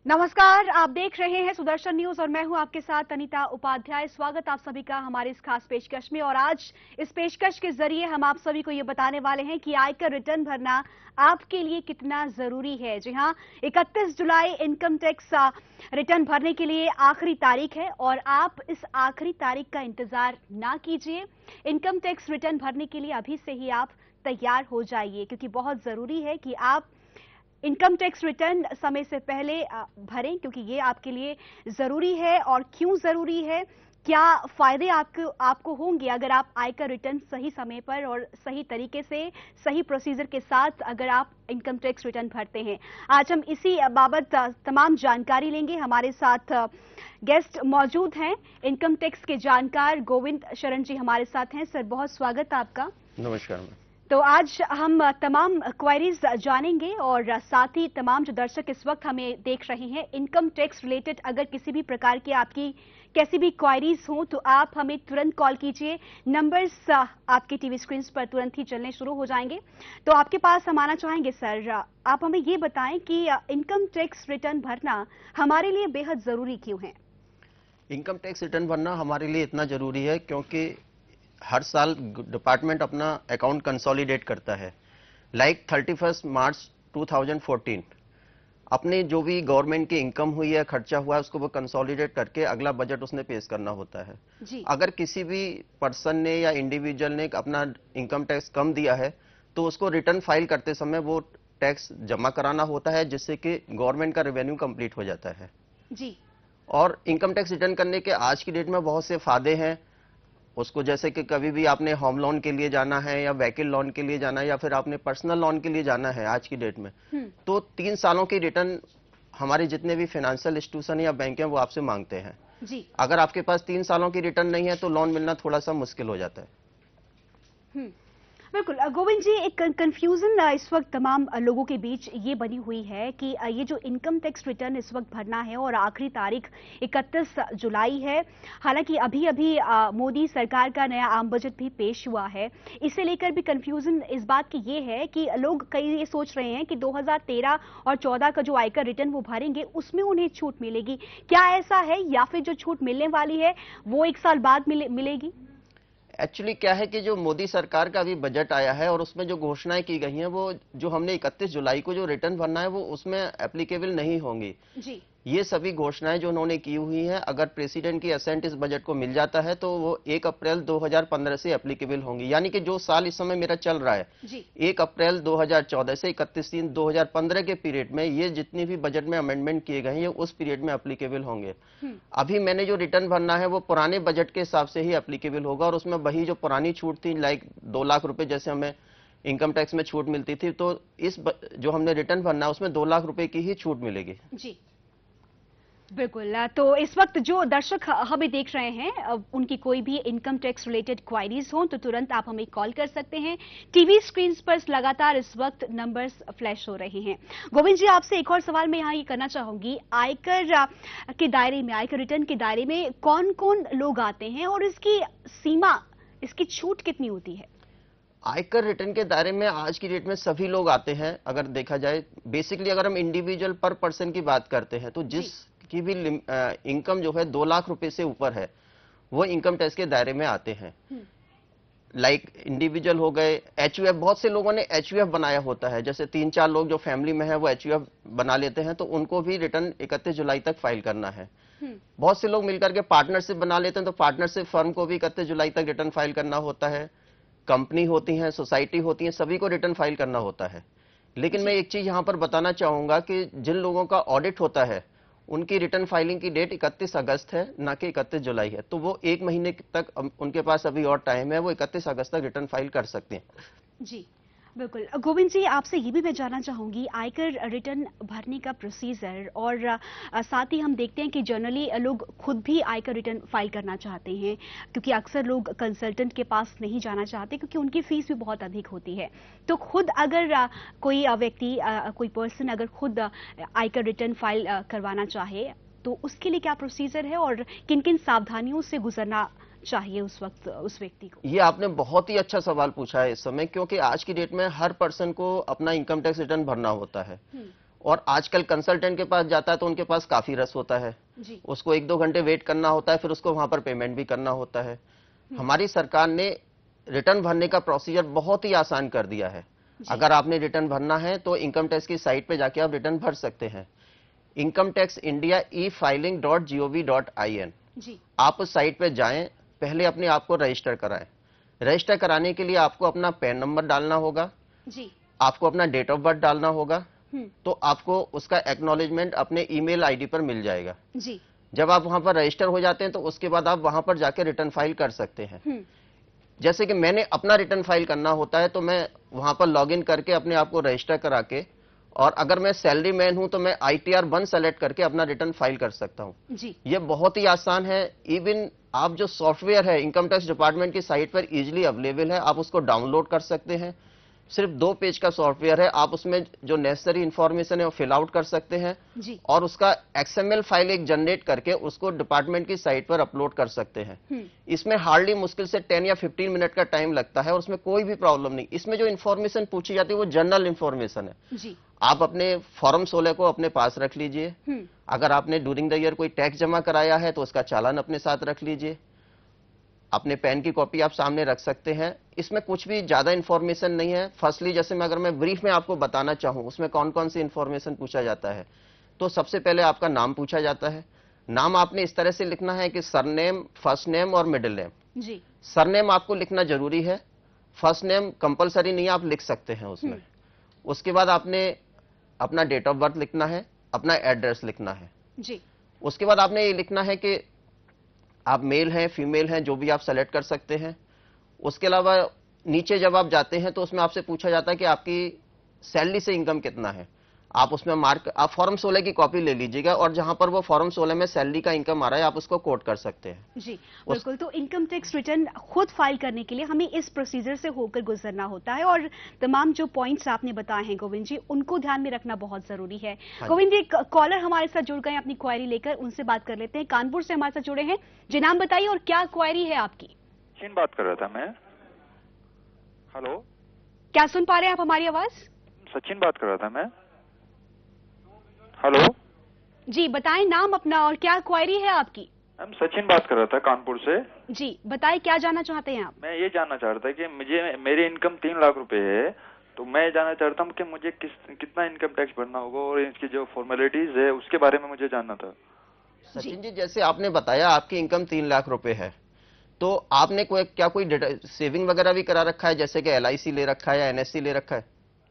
नमस्कार, आप देख रहे हैं सुदर्शन न्यूज और मैं हूं आपके साथ अनीता उपाध्याय। स्वागत आप सभी का हमारे इस खास पेशकश में। और आज इस पेशकश के जरिए हम आप सभी को ये बताने वाले हैं कि आयकर रिटर्न भरना आपके लिए कितना जरूरी है। जी हां, 31 जुलाई इनकम टैक्स रिटर्न भरने के लिए आखिरी तारीख है और आप इस आखिरी तारीख का इंतजार ना कीजिए। इनकम टैक्स रिटर्न भरने के लिए अभी से ही आप तैयार हो जाइए, क्योंकि बहुत जरूरी है कि आप इनकम टैक्स रिटर्न समय से पहले भरें, क्योंकि ये आपके लिए जरूरी है। और क्यों जरूरी है, क्या फायदे आपको होंगे अगर आप आयकर रिटर्न सही समय पर और सही तरीके से सही प्रोसीजर के साथ अगर आप इनकम टैक्स रिटर्न भरते हैं। आज हम इसी बाबत तमाम जानकारी लेंगे। हमारे साथ गेस्ट मौजूद हैं, इनकम टैक्स के जानकार गोविंद शरण जी हमारे साथ हैं। सर, बहुत स्वागत आपका। नमस्कार। तो आज हम तमाम क्वेरीज जानेंगे और साथ ही तमाम जो दर्शक इस वक्त हमें देख रहे हैं, इनकम टैक्स रिलेटेड अगर किसी भी प्रकार की आपकी कैसी भी क्वेरीज हो तो आप हमें तुरंत कॉल कीजिए। नंबर्स आपके टीवी स्क्रीन पर तुरंत ही चलने शुरू हो जाएंगे। तो आपके पास हम आना चाहेंगे सर, आप हमें ये बताएं कि इनकम टैक्स रिटर्न भरना हमारे लिए बेहद जरूरी क्यों है? इनकम टैक्स रिटर्न भरना हमारे लिए इतना जरूरी है क्योंकि हर साल डिपार्टमेंट अपना अकाउंट कंसोलिडेट करता है। 31 मार्च 2014 अपने जो भी गवर्नमेंट की इनकम हुई है, खर्चा हुआ है, उसको वो कंसोलिडेट करके अगला बजट उसने पेश करना होता है जी। अगर किसी भी पर्सन ने या इंडिविजुअल ने अपना इनकम टैक्स कम दिया है तो उसको रिटर्न फाइल करते समय वो टैक्स जमा कराना होता है, जिससे कि गवर्नमेंट का रेवेन्यू कंप्लीट हो जाता है। जी। और इनकम टैक्स रिटर्न करने के आज की डेट में बहुत से फायदे हैं उसको, जैसे कि कभी भी आपने होम लोन के लिए जाना है या व्हीकल लोन के लिए जाना है या फिर आपने पर्सनल लोन के लिए जाना है आज की डेट में, तो 3 सालों की रिटर्न हमारे जितने भी फाइनेंशियल इंस्टीट्यूशन या बैंक हैं वो आपसे मांगते हैं। जी। अगर आपके पास 3 सालों की रिटर्न नहीं है तो लोन मिलना थोड़ा सा मुश्किल हो जाता है। बिल्कुल। गोविंद जी, एक कंफ्यूजन इस वक्त तमाम लोगों के बीच ये बनी हुई है कि ये जो इनकम टैक्स रिटर्न इस वक्त भरना है और आखिरी तारीख 31 जुलाई है। हालांकि अभी अभी मोदी सरकार का नया आम बजट भी पेश हुआ है। इसे लेकर भी कंफ्यूजन इस बात की ये है कि लोग कई ये सोच रहे हैं कि 2013 और 14 का जो आयकर रिटर्न वो भरेंगे उसमें उन्हें छूट मिलेगी। क्या ऐसा है, या फिर जो छूट मिलने वाली है वो 1 साल बाद मिलेगी? एक्चुअली क्या है कि जो मोदी सरकार का अभी बजट आया है और उसमें जो घोषणाएं की गई हैं वो जो हमने 31 जुलाई को जो रिटर्न भरना है वो उसमें एप्लीकेबल नहीं होंगी। जी। ये सभी घोषणाएं जो उन्होंने की हुई हैं, अगर प्रेसिडेंट की असेंट इस बजट को मिल जाता है तो वो 1 अप्रैल 2015 से एप्लीकेबल होंगी। यानी कि जो साल इस समय मेरा चल रहा है, 1 अप्रैल 2014 से 31/3/2015 के पीरियड में ये जितनी भी बजट में अमेंडमेंट किए गए हैं ये उस पीरियड में एप्लीकेबल होंगे। अभी मैंने जो रिटर्न भरना है वो पुराने बजट के हिसाब से ही एप्लीकेबल होगा और उसमें वही जो पुरानी छूट थी, लाइक 2 लाख रुपए जैसे हमें इनकम टैक्स में छूट मिलती थी, तो जो हमने रिटर्न भरना है उसमें 2 लाख रुपए की ही छूट मिलेगी। जी, बिल्कुल। तो इस वक्त जो दर्शक हमें देख रहे हैं, उनकी कोई भी इनकम टैक्स रिलेटेड क्वायरीज हो तो तुरंत आप हमें कॉल कर सकते हैं। टीवी स्क्रीन पर लगातार इस वक्त नंबर्स फ्लैश हो रहे हैं। गोविंद जी, आपसे एक और सवाल मैं यहाँ ये करना चाहूंगी, आयकर के दायरे में, आयकर रिटर्न के दायरे में कौन कौन लोग आते हैं और इसकी सीमा, इसकी छूट कितनी होती है? आयकर रिटर्न के दायरे में आज की डेट में सभी लोग आते हैं। अगर देखा जाए बेसिकली अगर हम इंडिविजुअल पर पर्सन की बात करते हैं तो जिसकी भी इनकम जो है 2 लाख रुपए से ऊपर है वो इनकम टैक्स के दायरे में आते हैं। लाइक इंडिविजुअल हो गए, एचयूएफ, बहुत से लोगों ने एचयूएफ बनाया होता है, जैसे 3-4 लोग जो फैमिली में है वो एचयूएफ बना लेते हैं तो उनको भी रिटर्न 31 जुलाई तक फाइल करना है। बहुत से लोग मिलकर के पार्टनरशिप बना लेते हैं तो पार्टनरशिप फर्म को भी 31 जुलाई तक रिटर्न फाइल करना होता है। कंपनी होती हैं, सोसाइटी होती हैं, सभी को रिटर्न फाइल करना होता है। लेकिन मैं एक चीज यहां पर बताना चाहूंगा कि जिन लोगों का ऑडिट होता है उनकी रिटर्न फाइलिंग की डेट 31 अगस्त है, ना कि 31 जुलाई है। तो वो 1 महीने तक उनके पास अभी और टाइम है, वो 31 अगस्त तक रिटर्न फाइल कर सकते हैं। जी, बिल्कुल। गोविंद जी, आपसे ये भी मैं जानना चाहूंगी, आयकर रिटर्न भरने का प्रोसीजर और साथ ही हम देखते हैं कि जनरली लोग खुद भी आयकर रिटर्न फाइल करना चाहते हैं, क्योंकि अक्सर लोग कंसल्टेंट के पास नहीं जाना चाहते क्योंकि उनकी फीस भी बहुत अधिक होती है। तो खुद अगर कोई व्यक्ति, कोई पर्सन अगर खुद आयकर रिटर्न फाइल करवाना चाहे तो उसके लिए क्या प्रोसीजर है और किन किन सावधानियों से गुजरना चाहिए उस वक्त उस व्यक्ति को? ये आपने बहुत ही अच्छा सवाल पूछा है इस समय, क्योंकि आज की डेट में हर पर्सन को अपना इनकम टैक्स रिटर्न भरना होता है और आजकल कंसल्टेंट के पास जाता है तो उनके पास काफी रस होता है, जी। उसको 1-2 घंटे वेट करना होता है, फिर उसको वहां पर पेमेंट भी करना होता है। हमारी सरकार ने रिटर्न भरने का प्रोसीजर बहुत ही आसान कर दिया है। अगर आपने रिटर्न भरना है तो इनकम टैक्स की साइट पे जाके आप रिटर्न भर सकते हैं। इनकम टैक्स इंडिया e-filing.gov.in, जी। आप उस साइट पे जाएं, पहले अपने आप को रजिस्टर कराएं। रजिस्टर कराने के लिए आपको अपना पैन नंबर डालना होगा, जी। आपको अपना डेट ऑफ बर्थ डालना होगा, हम्म। तो आपको उसका एक्नॉलेजमेंट अपने ईमेल आईडी पर मिल जाएगा। जी। जब आप वहां पर रजिस्टर हो जाते हैं तो उसके बाद आप वहां पर जाके रिटर्न फाइल कर सकते हैं। जैसे कि मैंने अपना रिटर्न फाइल करना होता है तो मैं वहां पर लॉगिन करके अपने आप को रजिस्टर करा के, और अगर मैं सैलरी मैन हूं तो मैं ITR 1 सेलेक्ट करके अपना रिटर्न फाइल कर सकता हूं। जी। ये बहुत ही आसान है। इवन आप जो सॉफ्टवेयर है इनकम टैक्स डिपार्टमेंट की साइट पर इजीली अवेलेबल है, आप उसको डाउनलोड कर सकते हैं। सिर्फ 2 पेज का सॉफ्टवेयर है, आप उसमें जो नेसेसरी इंफॉर्मेशन है वो फिल आउट कर सकते हैं जी। और उसका XML फाइल एक जनरेट करके उसको डिपार्टमेंट की साइट पर अपलोड कर सकते हैं। इसमें हार्डली मुश्किल से 10 या 15 मिनट का टाइम लगता है और उसमें कोई भी प्रॉब्लम नहीं। इसमें जो इन्फॉर्मेशन पूछी जाती है वो जनरल इन्फॉर्मेशन है। जी। आप अपने फॉर्म 16 को अपने पास रख लीजिए। अगर आपने ड्यूरिंग द ईयर कोई टैक्स जमा कराया है तो उसका चालान अपने साथ रख लीजिए। अपने पैन की कॉपी आप सामने रख सकते हैं। इसमें कुछ भी ज्यादा इंफॉर्मेशन नहीं है। फर्स्टली जैसे मैं ब्रीफ में आपको बताना चाहूं उसमें कौन कौन सी इंफॉर्मेशन पूछा जाता है, तो सबसे पहले आपका नाम पूछा जाता है। नाम आपने इस तरह से लिखना है कि सरनेम, फर्स्ट नेम और मिडिल नेम। जी। सरनेम आपको लिखना जरूरी है, फर्स्ट नेम कंपलसरी नहीं, आप लिख सकते हैं उसमें। उसके बाद आपने अपना डेट ऑफ बर्थ लिखना है, अपना एड्रेस लिखना है। जी। उसके बाद आपने ये लिखना है कि आप मेल हैं, फीमेल हैं, जो भी आप सेलेक्ट कर सकते हैं। उसके अलावा नीचे जब आप जाते हैं तो उसमें आपसे पूछा जाता है कि आपकी सैलरी से इनकम कितना है। आप उसमें मार्क, आप फॉर्म 16 की कॉपी ले लीजिएगा और जहां पर वो फॉर्म 16 में सैलरी का इनकम आ रहा है आप उसको कोट कर सकते हैं। जी बिल्कुल। तो इनकम टैक्स रिटर्न खुद फाइल करने के लिए हमें इस प्रोसीजर से होकर गुजरना होता है और तमाम जो पॉइंट्स आपने बताए हैं गोविंद जी, उनको ध्यान में रखना बहुत जरूरी है। गोविंद जी, कॉलर हमारे साथ जुड़ गए अपनी क्वेरी लेकर, उनसे बात कर लेते हैं। कानपुर से हमारे साथ जुड़े हैं जी, नाम बताइए और क्या क्वेरी है आपकी? सचिन बात कर रहा था मैं। हेलो, क्या सुन पा रहे हैं आप हमारी आवाज? सचिन बात कर रहा था मैं। हेलो जी, बताएं नाम अपना और क्या क्वेरी है आपकी? मैम, सचिन बात कर रहा था कानपुर से। जी बताएं, क्या जानना चाहते हैं आप? मैं ये जानना चाह रहा था कि मेरी इनकम 3 लाख रुपए है, तो मैं जानना चाहता हूँ कि मुझे कितना इनकम टैक्स भरना होगा और इसकी जो फॉर्मेलिटीज है उसके बारे में मुझे जानना था। सचिन जी, जैसे आपने बताया आपकी इनकम 3 लाख रुपए है, तो आपने कोई सेविंग वगैरह भी करा रखा है, जैसे कि LIC ले रखा है या NSC ले रखा है?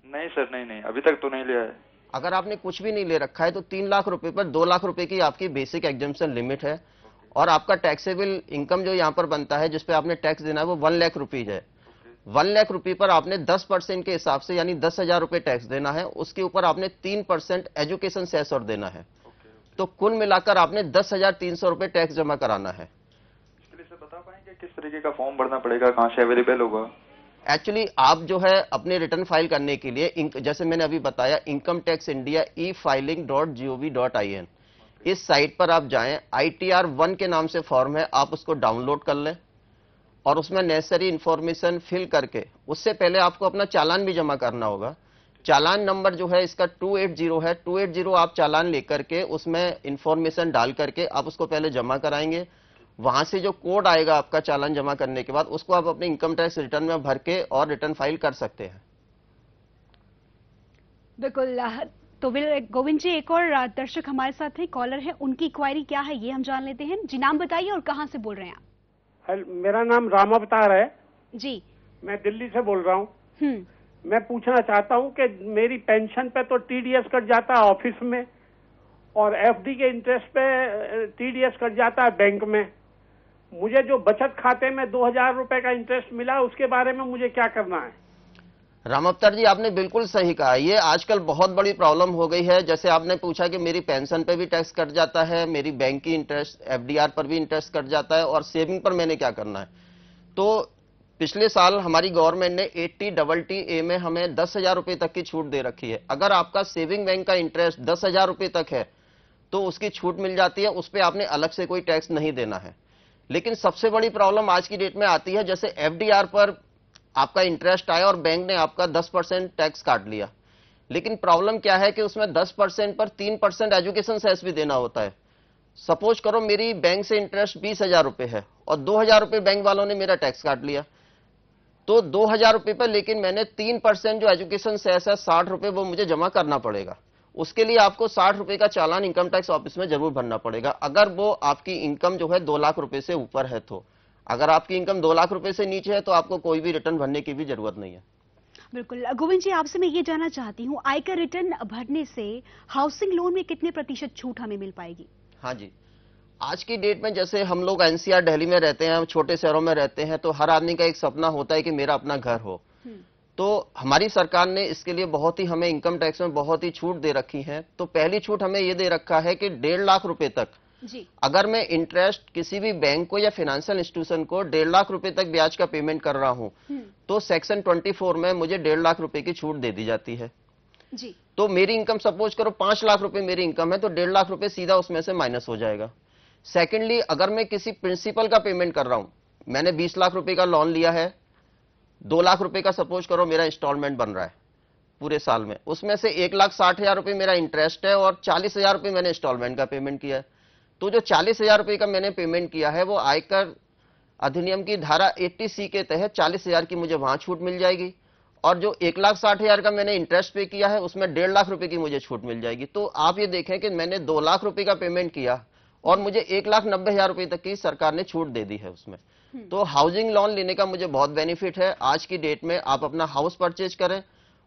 नहीं सर, नहीं, अभी तक तो नहीं लिया है। अगर आपने कुछ भी नहीं ले रखा है तो 3 लाख रुपए पर 2 लाख रुपए की आपकी बेसिक एग्जम्पशन लिमिट है और आपका टैक्सेबल इनकम जो यहाँ पर बनता है जिसपे आपने टैक्स देना है वो 1 लाख रुपीज है। 1 लाख रुपए पर आपने 10% के हिसाब से यानी 10,000 रुपए टैक्स देना है। उसके ऊपर आपने 3% एजुकेशन सेस और देना है। तो कुल मिलाकर आपने 10,300 रुपए टैक्स जमा कराना है। इसके लिए सर बता पाएंगे किस तरीके का फॉर्म भरना पड़ेगा, कहाँ से अवेलेबल होगा? एक्चुअली आप जो है अपने रिटर्न फाइल करने के लिए जैसे मैंने अभी बताया इनकम टैक्स इंडिया e-filing.gov.in, इस साइट पर आप जाएं। ITR 1 के नाम से फॉर्म है, आप उसको डाउनलोड कर लें और उसमें नेसेसरी इंफॉर्मेशन फिल करके, उससे पहले आपको अपना चालान भी जमा करना होगा। चालान नंबर जो है इसका 280 है। 280 आप चालान लेकर के उसमें इंफॉर्मेशन डाल करके आप उसको पहले जमा कराएंगे। वहां से जो कोड आएगा आपका चालान जमा करने के बाद, उसको आप अपने इनकम टैक्स रिटर्न में भर के और रिटर्न फाइल कर सकते हैं। बिल्कुल। तो गोविंद जी, एक और दर्शक हमारे साथ हैं, कॉलर हैं, उनकी क्वेरी क्या है ये हम जान लेते हैं। जी नाम बताइए और कहां से बोल रहे हैं आप? मेरा नाम राम अवतार है जी। मैं दिल्ली से बोल रहा हूँ। मैं पूछना चाहता हूँ कि मेरी पेंशन पे तो TDS कट जाता है ऑफिस में और FD के इंटरेस्ट पे TDS कट जाता है बैंक में। मुझे जो बचत खाते में 2,000 रुपए का इंटरेस्ट मिला उसके बारे में मुझे क्या करना है? राम अवतार जी, आपने बिल्कुल सही कहा। ये आजकल बहुत बड़ी प्रॉब्लम हो गई है। जैसे आपने पूछा कि मेरी पेंशन पे भी टैक्स कट जाता है, मेरी बैंक की इंटरेस्ट FDR पर भी इंटरेस्ट कट जाता है और सेविंग पर मैंने क्या करना है। तो पिछले साल हमारी गवर्नमेंट ने 80TTA में हमें 10,000 रुपए तक की छूट दे रखी है। अगर आपका सेविंग बैंक का इंटरेस्ट 10,000 रुपए तक है तो उसकी छूट मिल जाती है, उस पर आपने अलग से कोई टैक्स नहीं देना है। लेकिन सबसे बड़ी प्रॉब्लम आज की डेट में आती है, जैसे FDR पर आपका इंटरेस्ट आया और बैंक ने आपका 10% टैक्स काट लिया, लेकिन प्रॉब्लम क्या है कि उसमें 10% पर 3% एजुकेशन सेस भी देना होता है। सपोज करो मेरी बैंक से इंटरेस्ट 20,000 रुपए है और 2,000 रुपए बैंक वालों ने मेरा टैक्स काट लिया, तो 2,000 रुपए पर लेकिन मैंने 3% जो एजुकेशन सेस है 60 रुपए वो मुझे जमा करना पड़ेगा। उसके लिए आपको 60 रुपए का चालान इनकम टैक्स ऑफिस में जरूर भरना पड़ेगा, अगर वो आपकी इनकम जो है 2 लाख रुपए से ऊपर है तो। अगर आपकी इनकम 2 लाख रुपए से नीचे है तो आपको कोई भी रिटर्न भरने की भी जरूरत नहीं है। बिल्कुल। गोविंद जी, आपसे मैं ये जानना चाहती हूँ, आयकर रिटर्न भरने से हाउसिंग लोन में कितने प्रतिशत छूट हमें मिल पाएगी? हाँ जी, आज की डेट में जैसे हम लोग एनसीआर दिल्ली में रहते हैं, हम छोटे शहरों में रहते हैं, तो हर आदमी का एक सपना होता है कि मेरा अपना घर हो। तो हमारी सरकार ने इसके लिए बहुत ही हमें इनकम टैक्स में बहुत ही छूट दे रखी है। तो पहली छूट हमें ये दे रखा है कि 1.5 लाख रुपए तक जी। अगर मैं इंटरेस्ट किसी भी बैंक को या फाइनेंशियल इंस्टीट्यूशन को 1.5 लाख रुपए तक ब्याज का पेमेंट कर रहा हूं, तो सेक्शन 24 में मुझे 1.5 लाख रुपए की छूट दे दी जाती है जी। तो मेरी इनकम सपोज करो 5 लाख रुपए मेरी इनकम है, तो 1.5 लाख रुपए सीधा उसमें से माइनस हो जाएगा। सेकेंडली, अगर मैं किसी प्रिंसिपल का पेमेंट कर रहा हूं, मैंने 20 लाख रुपए का लोन लिया है, 2 लाख रुपए का सपोज करो मेरा इंस्टॉलमेंट बन रहा है पूरे साल में, उसमें से 1,60,000 रुपए मेरा इंटरेस्ट है और 40,000 रुपए मैंने इंस्टॉलमेंट का पेमेंट किया है। तो जो 40,000 रुपए का मैंने पेमेंट किया है वो आयकर अधिनियम की धारा 80C के तहत 40,000 की मुझे वहां छूट मिल जाएगी, और जो 1,60,000 का मैंने इंटरेस्ट पे किया है उसमें 1.5 लाख रुपए की मुझे छूट मिल जाएगी। तो आप ये देखें कि मैंने 2 लाख रुपए का पेमेंट किया और मुझे 1,90,000 रुपए तक की सरकार ने छूट दे दी है उसमें। तो हाउसिंग लोन लेने का मुझे बहुत बेनिफिट है। आज की डेट में आप अपना हाउस परचेज करें,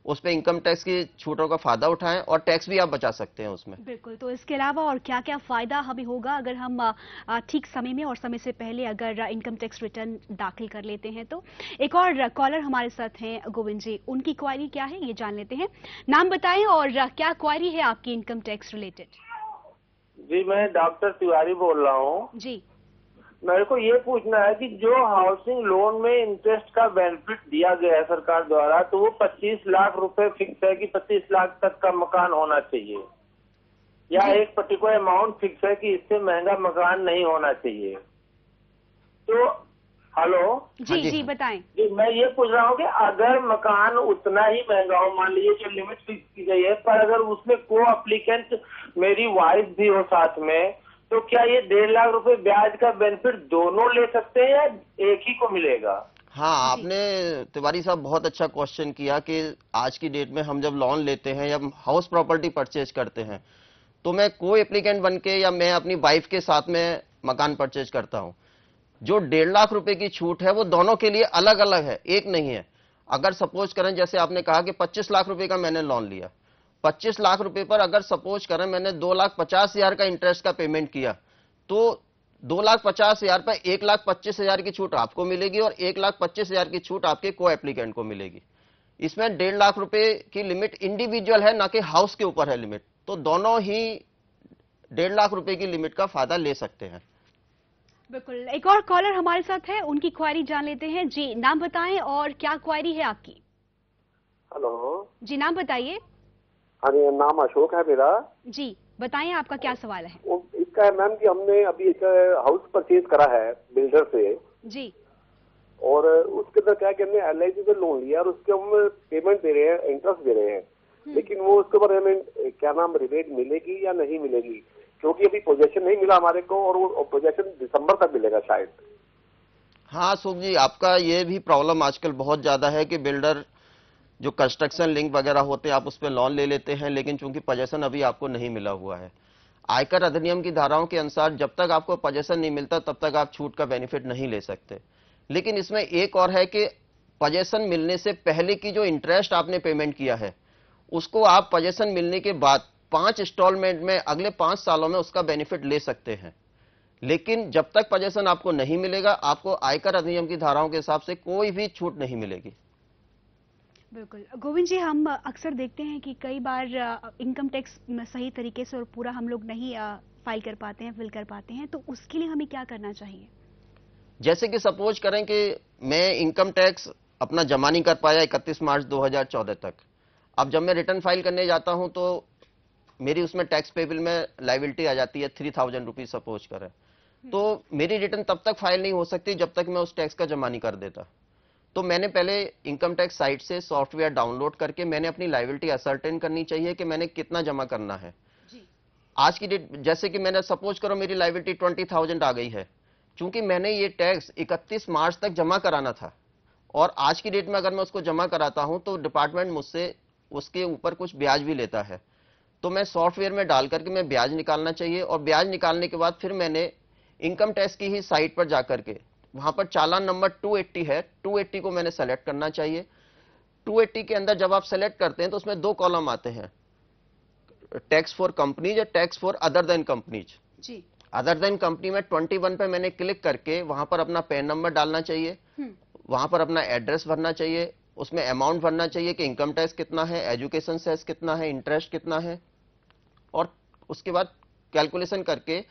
उस पे इनकम टैक्स की छूटों का फायदा उठाएं और टैक्स भी आप बचा सकते हैं उसमें। बिल्कुल। तो इसके अलावा और क्या क्या फायदा हमें होगा अगर हम ठीक समय में और समय से पहले अगर इनकम टैक्स रिटर्न दाखिल कर लेते हैं? तो एक और कॉलर हमारे साथ हैं गोविंद जी, उनकी क्वारी क्या है ये जान लेते हैं। नाम बताएं और क्या क्वारी है आपकी इनकम टैक्स रिलेटेड? जी, मैं डॉक्टर तिवारी बोल रहा हूँ जी। मेरे को ये पूछना है कि जो हाउसिंग लोन में इंटरेस्ट का बेनिफिट दिया गया है सरकार द्वारा, तो वो 25 लाख रुपए फिक्स है कि 25 लाख तक का मकान होना चाहिए, या एक पर्टिकुलर अमाउंट फिक्स है कि इससे महंगा मकान नहीं होना चाहिए? तो हेलो जी जी बताएं। जी, मैं ये पूछ रहा हूँ कि अगर मकान उतना ही महंगा हो, मान लीजिए जो लिमिट फिक्स की गई है, पर अगर उसमें को एप्लीकेंट मेरी वाइफ भी हो साथ में, तो क्या ये 1.5 लाख रुपए ब्याज का बेनिफिट दोनों ले सकते हैं या एक ही को मिलेगा? हाँ, आपने तिवारी साहब बहुत अच्छा क्वेश्चन किया कि आज की डेट में हम जब लोन लेते हैं या हाउस प्रॉपर्टी परचेज करते हैं, तो मैं को एप्लीकेंट बन के या मैं अपनी वाइफ के साथ में मकान परचेज करता हूं, जो 1.5 लाख रुपए की छूट है वो दोनों के लिए अलग अलग है, एक नहीं है। अगर सपोज करें जैसे आपने कहा कि 25 लाख रुपए का मैंने लोन लिया, 25 लाख रुपए पर अगर सपोज करें मैंने 2,50,000 का इंटरेस्ट का पेमेंट किया, तो 2,50,000 पर 1,25,000 की छूट आपको मिलेगी और 1,25,000 की छूट आपके को एप्लीकेंट को मिलेगी। इसमें 1.5 लाख रुपए की लिमिट इंडिविजुअल है, ना कि हाउस के ऊपर है लिमिट, तो दोनों ही 1.5 लाख रुपए की लिमिट का फायदा ले सकते हैं। बिल्कुल। एक और कॉलर हमारे साथ है, उनकी क्वारी जान लेते हैं। जी, नाम बताएं और क्या क्वारी है आपकी? हेलो जी, नाम बताइए। हाँ जी, नाम अशोक है मेरा। जी बताएं, आपका क्या सवाल है? इसका है मैम कि हमने अभी एक हाउस परचेज करा है बिल्डर से जी। और उसके अंदर क्या है कि हमने LIC से लोन लिया और उसके हम पेमेंट दे रहे हैं, इंटरेस्ट दे रहे हैं, लेकिन वो उसके ऊपर हमें क्या नाम रिबेट मिलेगी या नहीं मिलेगी? क्योंकि अभी पोजेशन नहीं मिला हमारे को और वो पोजेशन दिसंबर तक मिलेगा शायद। हाँ अशोक जी, आपका ये भी प्रॉब्लम आजकल बहुत ज्यादा है कि बिल्डर जो कंस्ट्रक्शन लिंक वगैरह होते हैं आप उस पर लोन ले लेते हैं, लेकिन चूंकि पोजेशन अभी आपको नहीं मिला हुआ है। आयकर अधिनियम की धाराओं के अनुसार जब तक आपको पोजेशन नहीं मिलता तब तक आप छूट का बेनिफिट नहीं ले सकते। लेकिन इसमें एक और है कि पोजेशन मिलने से पहले की जो इंटरेस्ट आपने पेमेंट किया है उसको आप पोजेशन मिलने के बाद 5 इंस्टॉलमेंट में अगले 5 सालों में उसका बेनिफिट ले सकते हैं। लेकिन जब तक पोजेशन आपको नहीं मिलेगा आपको आयकर अधिनियम की धाराओं के हिसाब से कोई भी छूट नहीं मिलेगी। बिल्कुल। गोविंद जी, हम अक्सर देखते हैं कि कई बार इनकम टैक्स सही तरीके से और पूरा हम लोग नहीं फाइल कर पाते हैं, फिल कर पाते हैं, तो उसके लिए हमें क्या करना चाहिए? जैसे कि सपोज करें कि मैं इनकम टैक्स अपना जमा नहीं कर पाया 31 मार्च 2014 तक। अब जब मैं रिटर्न फाइल करने जाता हूं तो मेरी उसमें टैक्स पेबल में लाइबिलिटी आ जाती है 3,000 रुपीज सपोज करें, तो मेरी रिटर्न तब तक फाइल नहीं हो सकती जब तक मैं उस टैक्स का जमा नहीं कर देता। तो मैंने पहले इनकम टैक्स साइट से सॉफ्टवेयर डाउनलोड करके मैंने अपनी लायबिलिटी असर्टेन करनी चाहिए कि मैंने कितना जमा करना है। आज की डेट जैसे कि मैंने सपोज करो मेरी लायबिलिटी 20,000 आ गई है, चूंकि मैंने ये टैक्स 31 मार्च तक जमा कराना था और आज की डेट में अगर मैं उसको जमा कराता हूं तो डिपार्टमेंट मुझसे उसके ऊपर कुछ ब्याज भी लेता है। तो मैं सॉफ्टवेयर में डाल करके मैं ब्याज निकालना चाहिए और ब्याज निकालने के बाद फिर मैंने इनकम टैक्स की ही साइट पर जाकर के वहां पर चालान नंबर 280 है, 280 को मैंने सेलेक्ट करना चाहिए। 280 के अंदर जब आप सेलेक्ट करते हैं तो उसमें 2 कॉलम आते हैं, टैक्स फॉर कंपनीज या tax for other than companies. जी। अदर देन कंपनी में 21 पे मैंने क्लिक करके वहां पर अपना पैन नंबर डालना चाहिए, वहां पर अपना एड्रेस भरना चाहिए, उसमें अमाउंट भरना चाहिए कि इनकम टैक्स कितना है, एजुकेशन सेस कितना है, इंटरेस्ट कितना है, और उसके बाद कैलकुलेशन करके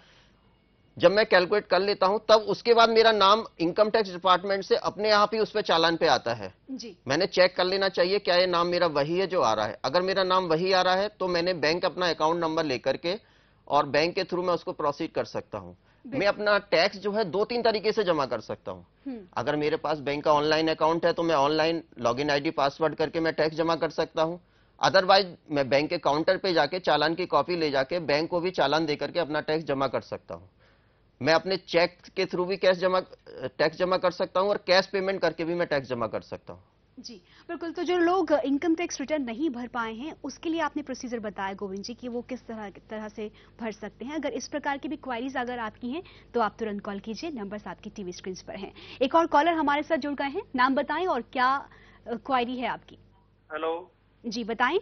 जब मैं कैलकुलेट कर लेता हूं तब उसके बाद मेरा नाम इनकम टैक्स डिपार्टमेंट से अपने आप ही उस पर चालान पे आता है। जी। मैंने चेक कर लेना चाहिए क्या ये नाम मेरा वही है जो आ रहा है। अगर मेरा नाम वही आ रहा है तो मैंने बैंक अपना अकाउंट नंबर लेकर के और बैंक के थ्रू मैं उसको प्रोसीड कर सकता हूं। मैं अपना टैक्स जो है 2-3 तरीके से जमा कर सकता हूं। अगर मेरे पास बैंक का ऑनलाइन अकाउंट है तो मैं ऑनलाइन लॉगिन आईडी पासवर्ड करके मैं टैक्स जमा कर सकता हूं। अदरवाइज मैं बैंक के काउंटर पे जाके चालान की कॉपी ले जाके बैंक को भी चालान दे करके अपना टैक्स जमा कर सकता हूं। मैं अपने चेक के थ्रू भी टैक्स जमा कर सकता हूं और कैश पेमेंट करके भी मैं टैक्स जमा कर सकता हूं। जी बिल्कुल। तो जो लोग इनकम टैक्स रिटर्न नहीं भर पाए हैं उसके लिए आपने प्रोसीजर बताया गोविंद जी कि वो किस तरह से भर सकते हैं। अगर इस प्रकार की भी क्वारीज अगर आपकी हैं तो आप तुरंत कॉल कीजिए, नंबर्स आपकी टीवी स्क्रीन पर हैं। एक और कॉलर हमारे साथ जुड़ गए हैं, नाम बताएं और क्या क्वारी है आपकी। हेलो जी बताएं।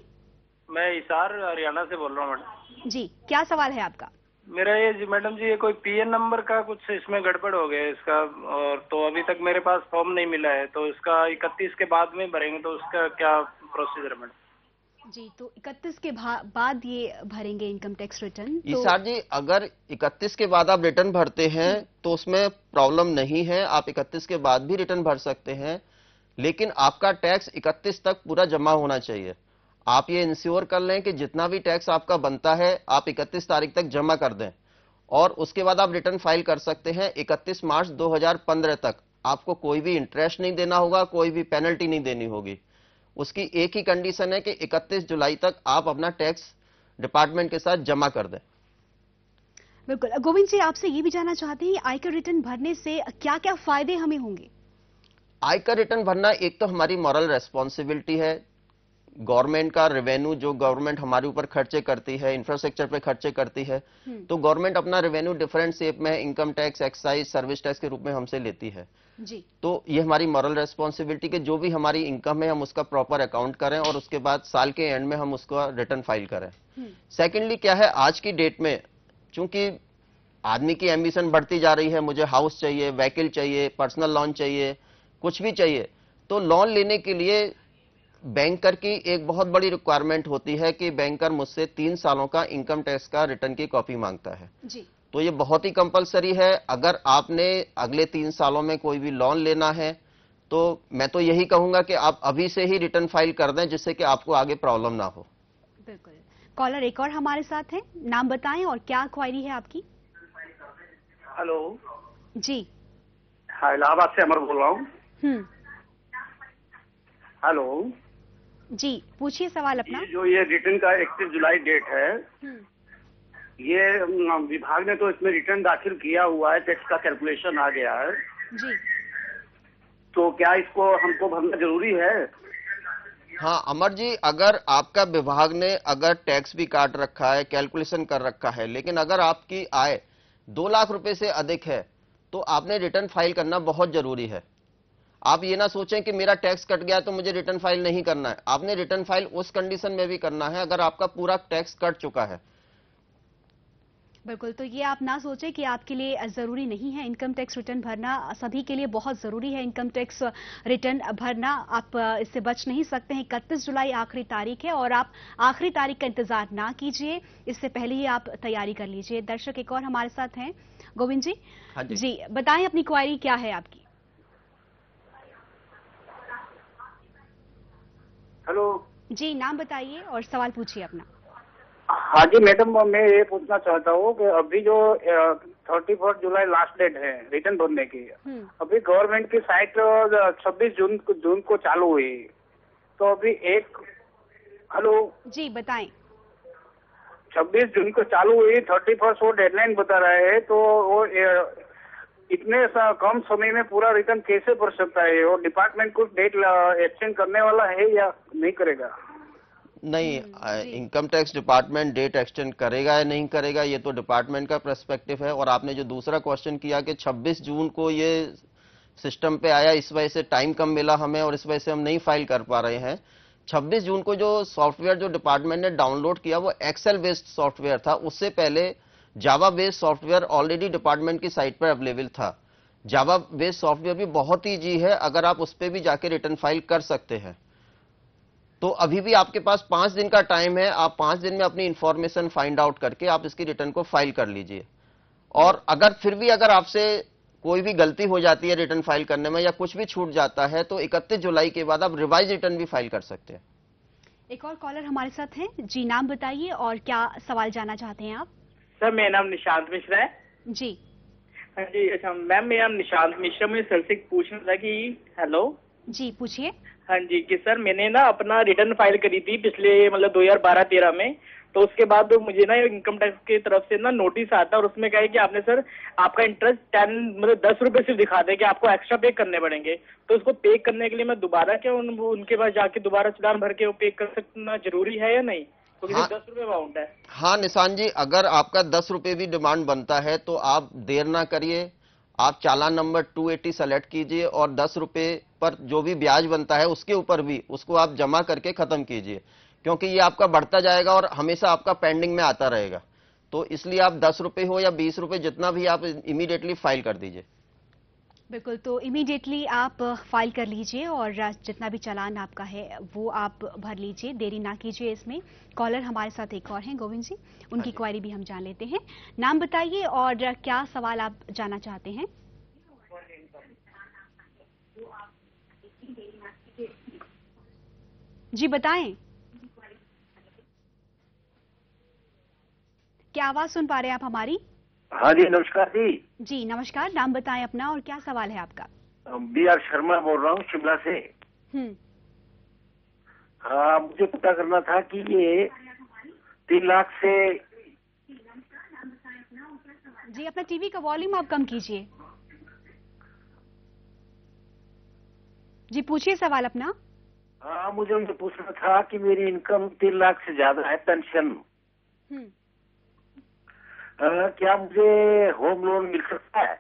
मैं इसार हरियाणा से बोल रहा हूँ मैडम। जी क्या सवाल है आपका। मेरा ये जी मैडम जी ये कोई पीएन नंबर का कुछ इसमें गड़बड़ हो गया है इसका, और तो अभी तक मेरे पास फॉर्म नहीं मिला है, तो इसका 31 के बाद में भरेंगे तो उसका क्या प्रोसीजर है मैडम। जी तो 31 के बाद ये भरेंगे इनकम टैक्स रिटर्न। ईसार जी अगर 31 के बाद आप रिटर्न भरते हैं तो उसमें प्रॉब्लम नहीं है, आप 31 के बाद भी रिटर्न भर सकते हैं, लेकिन आपका टैक्स 31 तक पूरा जमा होना चाहिए। आप ये इंश्योर कर लें कि जितना भी टैक्स आपका बनता है आप 31 तारीख तक जमा कर दें और उसके बाद आप रिटर्न फाइल कर सकते हैं। 31 मार्च 2015 तक आपको कोई भी इंटरेस्ट नहीं देना होगा, कोई भी पेनल्टी नहीं देनी होगी। उसकी एक ही कंडीशन है कि 31 जुलाई तक आप अपना टैक्स डिपार्टमेंट के साथ जमा कर दें। बिल्कुल। गोविंद जी आपसे ये भी जानना चाहते हैं आयकर रिटर्न भरने से क्या क्या फायदे हमें होंगे। आयकर रिटर्न भरना एक तो हमारी मॉरल रेस्पॉन्सिबिलिटी है, गवर्नमेंट का रेवेन्यू जो गवर्नमेंट हमारे ऊपर खर्चे करती है, इंफ्रास्ट्रक्चर पे खर्चे करती है, तो गवर्नमेंट अपना रेवेन्यू डिफरेंट शेप में income tax, excise, service tax के रूप में हमसे लेती है। जी। तो ये हमारी मॉरल रेस्पॉन्सिबिलिटी कि जो भी हमारी इनकम है हम उसका प्रॉपर अकाउंट करें और उसके बाद साल के एंड में हम उसका रिटर्न फाइल करें। सेकेंडली क्या है, आज की डेट में चूंकि आदमी की एम्बिशन बढ़ती जा रही है, मुझे हाउस चाहिए, व्हीकल चाहिए, पर्सनल लोन चाहिए, कुछ भी चाहिए, तो लोन लेने के लिए बैंकर की एक बहुत बड़ी रिक्वायरमेंट होती है कि बैंकर मुझसे 3 सालों का इनकम टैक्स का रिटर्न की कॉपी मांगता है। जी। तो ये बहुत ही कंपलसरी है। अगर आपने अगले 3 सालों में कोई भी लोन लेना है तो मैं तो यही कहूंगा कि आप अभी से ही रिटर्न फाइल कर दें जिससे कि आपको आगे प्रॉब्लम ना हो। बिल्कुल। कॉलर एक और हमारे साथ है, नाम बताएं और क्या क्वारी है आपकी। हेलो जी। हाँ, इलाहाबाद से अमर बोल रहा हूँ। हेलो जी पूछिए सवाल अपना। ये रिटर्न का 31 जुलाई डेट है, ये विभाग ने तो इसमें रिटर्न दाखिल किया हुआ है, टैक्स का कैलकुलेशन आ गया है जी, तो क्या इसको हमको भरना जरूरी है। हाँ अमर जी, अगर आपका विभाग ने अगर टैक्स भी काट रखा है, कैलकुलेशन कर रखा है, लेकिन अगर आपकी आय 2 लाख रुपए से अधिक है तो आपने रिटर्न फाइल करना बहुत जरूरी है। आप ये ना सोचें कि मेरा टैक्स कट गया तो मुझे रिटर्न फाइल नहीं करना है। आपने रिटर्न फाइल उस कंडीशन में भी करना है अगर आपका पूरा टैक्स कट चुका है। बिल्कुल। तो ये आप ना सोचें कि आपके लिए जरूरी नहीं है इनकम टैक्स रिटर्न भरना, सभी के लिए बहुत जरूरी है इनकम टैक्स रिटर्न भरना। आप इससे बच नहीं सकते हैं। 31 जुलाई आखिरी तारीख है और आप आखिरी तारीख का इंतजार ना कीजिए, इससे पहले ही आप तैयारी कर लीजिए। दर्शक एक और हमारे साथ हैं, गोविंद जी। हाँ जी बताएं अपनी क्वारी क्या है आपकी। हेलो जी नाम बताइए और सवाल पूछिए अपना। हाँ जी मैडम, मैं ये पूछना चाहता हूँ कि अभी जो 31 जुलाई लास्ट डेट है रिटर्न भरने की। अभी गवर्नमेंट की साइट 26 जून को चालू हुई, तो अभी हेलो जी बताएं। 26 जून को चालू हुई, 31 वो डेडलाइन बता रहे हैं, तो वो इतने कम समय में पूरा रिटर्न कैसे भर सकता है? वो डिपार्टमेंट कुछ डेट एक्सटेंड करने वाला है या नहीं करेगा? नहीं, income tax department date extend करेगा या नहीं करेगा ये तो डिपार्टमेंट का पर्सपेक्टिव है। और आपने जो दूसरा क्वेश्चन किया कि 26 जून को ये सिस्टम पे आया, इस वजह से टाइम कम मिला हमें और इस वजह से हम नहीं फाइल कर पा रहे हैं। 26 जून को जो सॉफ्टवेयर जो डिपार्टमेंट ने डाउनलोड किया वो एक्सेल बेस्ड सॉफ्टवेयर था। उससे पहले Java based software already department की साइट पर अवेलेबल था। जावा बेस्ड सॉफ्टवेयर भी बहुत ईजी है, अगर आप उस पर भी जाके रिटर्न फाइल कर सकते हैं। तो अभी भी आपके पास 5 दिन का टाइम है, आप 5 दिन में अपनी इंफॉर्मेशन फाइंड आउट करके आप इसकी रिटर्न को फाइल कर लीजिए। और अगर फिर भी अगर आपसे कोई भी गलती हो जाती है रिटर्न फाइल करने में या कुछ भी छूट जाता है तो 31 जुलाई के बाद आप रिवाइज रिटर्न भी फाइल कर सकते हैं। एक और कॉलर हमारे साथ हैं जी, नाम बताइए और क्या सवाल जानना चाहते हैं आप? सर मेरा नाम निशांत मिश्रा है जी। हाँ जी, अच्छा मैम मेरा नाम निशांत मिश्रा, मुझे सर से पूछना था कि हेलो जी पूछिए। हाँ जी, कि सर मैंने ना अपना रिटर्न फाइल करी थी पिछले मतलब 2012-13 में, तो उसके बाद मुझे ना इनकम टैक्स की तरफ से ना नोटिस आता है और उसमें कहा है कि आपने सर आपका इंटरेस्ट 10 रुपए सिर्फ दिखा दे कि आपको एक्स्ट्रा पे करने पड़ेंगे। तो उसको पे करने के लिए मैं दोबारा क्या उनके पास जाके दोबारा चालान भर के वो पे कर सकना जरूरी है या नहीं? तो हाँ, 10 रुपए अमाउंट है। हाँ निशान जी, अगर आपका 10 रुपए भी डिमांड बनता है तो आप देर ना करिए, आप चालान नंबर 280 सेलेक्ट कीजिए और 10 रुपए पर जो भी ब्याज बनता है उसके ऊपर भी उसको आप जमा करके खत्म कीजिए, क्योंकि ये आपका बढ़ता जाएगा और हमेशा आपका पेंडिंग में आता रहेगा। तो इसलिए आप 10 रुपए हो या 20 रुपए जितना भी आप इमीडिएटली फाइल कर दीजिए। बिल्कुल, तो इमीडिएटली आप फाइल कर लीजिए और जितना भी चालान आपका है वो आप भर लीजिए, देरी ना कीजिए इसमें। कॉलर हमारे साथ एक और हैं गोविंद जी, उनकी क्वेरी भी हम जान लेते हैं। नाम बताइए और क्या सवाल आप जानना चाहते हैं? जी बताएं, क्या आवाज सुन पा रहे हैं आप हमारी? हाँ जी, नमस्कार जी। जी नमस्कार, नाम बताएं अपना और क्या सवाल है आपका? BR शर्मा बोल रहा हूँ शिमला से। हाँ, मुझे पता करना था कि ये 3 लाख से। जी अपना टीवी का वॉल्यूम आप कम कीजिए। जी पूछिए सवाल अपना। हाँ, मुझे उनसे पूछना था कि मेरी इनकम 3 लाख से ज्यादा है, पेंशन। क्या मुझे होम लोन मिल सकता है?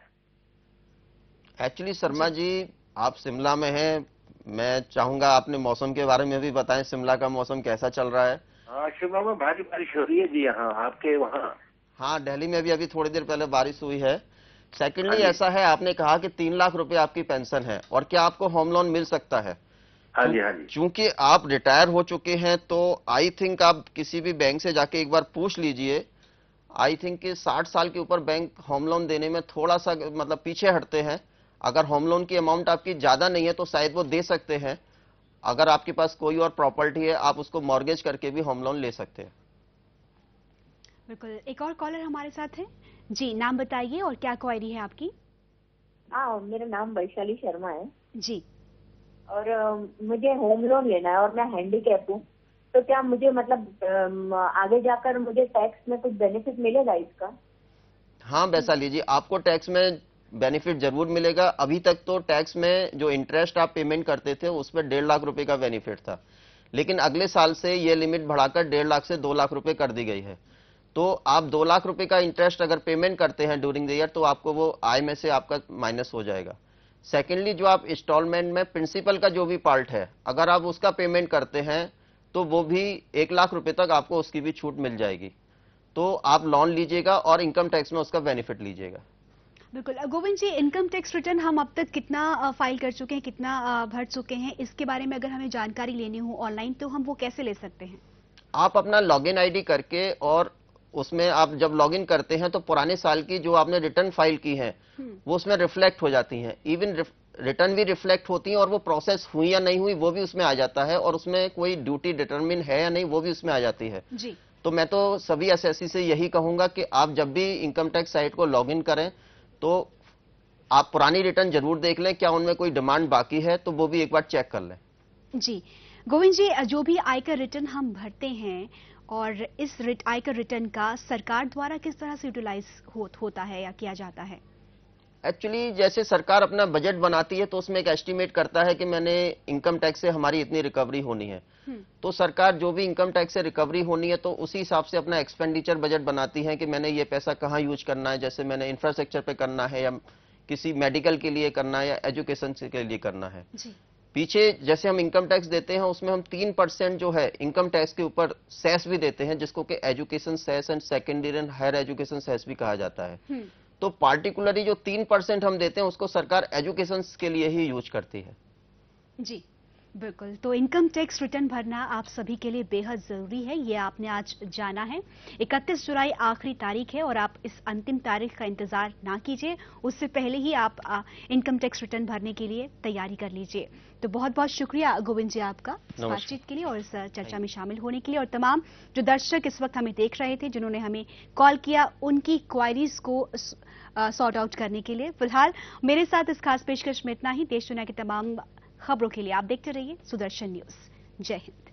एक्चुअली शर्मा जी, आप शिमला में हैं, मैं चाहूंगा आपने मौसम के बारे में भी बताएं, शिमला का मौसम कैसा चल रहा है? हाँ, शिमला में भारी बारिश हो रही है जी। यहाँ आपके वहाँ? हाँ, दिल्ली में भी अभी थोड़ी देर पहले बारिश हुई है। सेकेंडली ऐसा है, आपने कहा कि 3 लाख रुपए आपकी पेंशन है और क्या आपको होम लोन मिल सकता है? हाँ जी, हाँ जी। चूंकि आप रिटायर हो चुके हैं तो आई थिंक आप किसी भी बैंक से जाके एक बार पूछ लीजिए। आई थिंक कि 60 साल के ऊपर बैंक होम लोन देने में थोड़ा सा मतलब पीछे हटते हैं। अगर होम लोन की अमाउंट आपकी ज्यादा नहीं है तो शायद वो दे सकते हैं। अगर आपके पास कोई और प्रॉपर्टी है आप उसको मॉर्गेज करके भी होम लोन ले सकते हैं। बिल्कुल, एक और कॉलर हमारे साथ है जी, नाम बताइए और क्या क्वेरी है आपकी? मेरा नाम वैशाली शर्मा है जी। और मुझे होम लोन लेना है और मैं हैंडीकैप हूँ, तो क्या मुझे मतलब आगे जाकर मुझे टैक्स में कुछ बेनिफिट मिलेगा इसका? हाँ वैशाली जी, आपको टैक्स में बेनिफिट जरूर मिलेगा। अभी तक तो टैक्स में जो इंटरेस्ट आप पेमेंट करते थे उस पर 1.5 लाख रुपए का बेनिफिट था, लेकिन अगले साल से ये लिमिट बढ़ाकर 1.5 लाख से 2 लाख रुपए कर दी गई है। तो आप 2 लाख रुपए का इंटरेस्ट अगर पेमेंट करते हैं ड्यूरिंग द ईयर तो आपको वो आय में से आपका माइनस हो जाएगा। सेकेंडली, जो आप इंस्टॉलमेंट में प्रिंसिपल का जो भी पार्ट है अगर आप उसका पेमेंट करते हैं तो वो भी 1 लाख रुपए तक आपको उसकी भी छूट मिल जाएगी। तो आप लोन लीजिएगा और इनकम टैक्स में उसका बेनिफिट लीजिएगा। बिल्कुल गोविंद जी, इनकम टैक्स रिटर्न हम अब तक कितना फाइल कर चुके हैं, कितना भर चुके हैं, इसके बारे में अगर हमें जानकारी लेनी हो ऑनलाइन तो हम वो कैसे ले सकते हैं? आप अपना लॉगिन आईडी करके और उसमें आप जब लॉगिन करते हैं तो पुराने साल की जो आपने रिटर्न फाइल की है वो उसमें रिफ्लेक्ट हो जाती हैं। इवन रिटर्न भी रिफ्लेक्ट होती है और वो प्रोसेस हुई या नहीं हुई वो भी उसमें आ जाता है और उसमें कोई ड्यूटी डिटरमिन है या नहीं वो भी उसमें आ जाती है। जी। तो मैं तो सभी एसएससी से यही कहूंगा कि आप जब भी इनकम टैक्स साइट को लॉगिन करें तो आप पुरानी रिटर्न जरूर देख लें, क्या उनमें कोई डिमांड बाकी है तो वो भी एक बार चेक कर लें। जी गोविंद जी, जो भी आयकर रिटर्न हम भरते हैं और इस आयकर रिटर्न का सरकार द्वारा किस तरह से यूटिलाइज होता है या किया जाता है? एक्चुअली जैसे सरकार अपना बजट बनाती है तो उसमें एक एस्टीमेट करता है कि मैंने इनकम टैक्स से हमारी इतनी रिकवरी होनी है, तो सरकार जो भी इनकम टैक्स से रिकवरी होनी है तो उसी हिसाब से अपना एक्सपेंडिचर बजट बनाती है कि मैंने ये पैसा कहाँ यूज करना है, जैसे मैंने इंफ्रास्ट्रक्चर पे करना है या किसी मेडिकल के लिए करना है या एजुकेशन के लिए करना है। जी। पीछे जैसे हम इनकम टैक्स देते हैं उसमें हम 3% जो है इनकम टैक्स के ऊपर सेस भी देते हैं, जिसको कि education cess and secondary and higher education cess भी कहा जाता है। तो पार्टिकुलरली जो 3% हम देते हैं उसको सरकार एजुकेशन के लिए ही यूज करती है। जी बिल्कुल, तो इनकम टैक्स रिटर्न भरना आप सभी के लिए बेहद जरूरी है, ये आपने आज जाना है। 31 जुलाई आखिरी तारीख है और आप इस अंतिम तारीख का इंतजार ना कीजिए, उससे पहले ही आप इनकम टैक्स रिटर्न भरने के लिए तैयारी कर लीजिए। तो बहुत बहुत शुक्रिया गोविंद जी आपका इस बातचीत के लिए और इस चर्चा में शामिल होने के लिए, और तमाम जो दर्शक इस वक्त हमें देख रहे थे जिन्होंने हमें कॉल किया उनकी क्वायरीज को सॉर्ट आउट करने के लिए। फिलहाल मेरे साथ इस खास पेशकश में इतना ही। देश दुनिया की तमाम खबरों के लिए आप देखते रहिए सुदर्शन न्यूज। जय हिंद।